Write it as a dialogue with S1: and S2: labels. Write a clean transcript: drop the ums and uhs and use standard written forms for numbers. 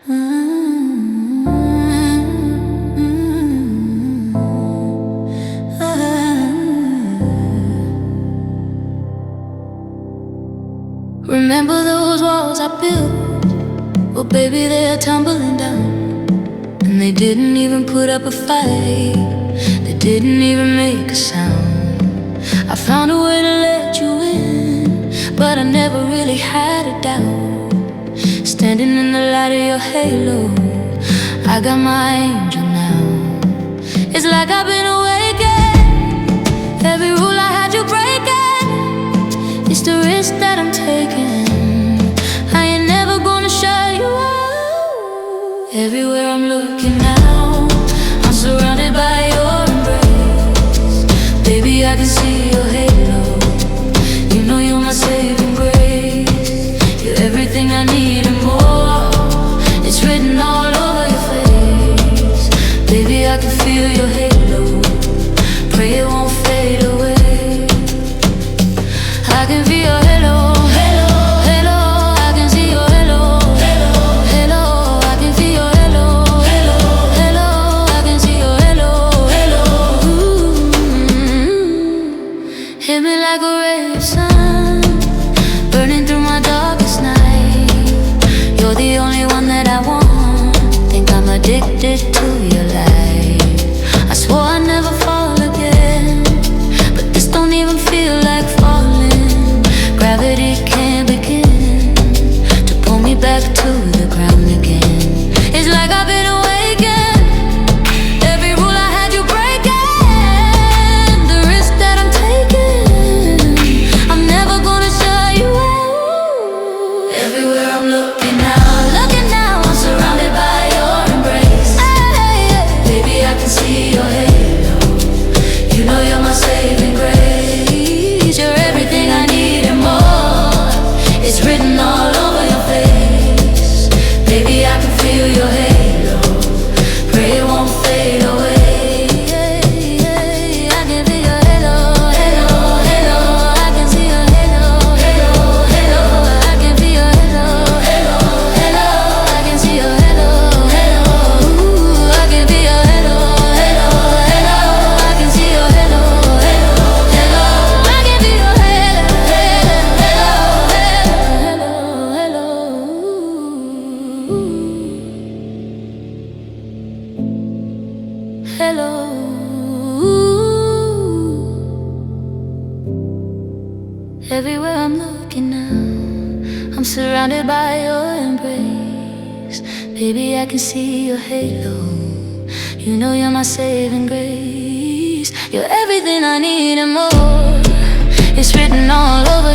S1: Remember those walls I built? Well, baby, they're tumbling down. And they didn't even put up a fight. They didn't even make a sound. I found a way to let you in, but I never really had a doubt. Standing in the light of your halo, I got my angel now. It's like I've been awakened. Every rule I had you breaking, it's the risk that I'm taking. I ain't never gonna shut you out. Everywhere I'm looking now, I'm surrounded by your embrace. Baby, I can see your halo. You know you're my saving grace. You're everything I need and more. It's written all over your face. Baby, I can feel your halo. Pray it won't fade away. I can feel your halo, halo, halo. I can see your halo, halo, halo. I can feel your halo, halo, halo. I can see your halo, halo. Hit me like a ray of sun, burning through my darkest night. You're the only one that I want. Think I'm addicted to your light. I swore I'd never fall again, but this don't even feel like falling. Gravity can't begin to pull me back to the ground again. It's like I've been awakened. Every rule I had you breaking, the risk that I'm taking, I'm never gonna shut you out. Everywhere I'm looking now, I'm surrounded by your embrace. Baby, I can see your halo. You know you're my saving grace. You're everything I need and more. It's written all over your face. Baby, I can feel your halo. Pray it won't fade away. I can feel your halo, halo, halo. I can see your halo, halo, halo. I can feel your halo, halo, halo. I can see your halo, halo. I can feel your halo, halo, halo. I can see your halo, halo, halo. I can feel your halo, halo, halo, halo, halo. Everywhere I'm looking now, I'm surrounded by your embrace. Baby, I can see your halo. You know you're my saving grace. You're everything I need and more. It's written all over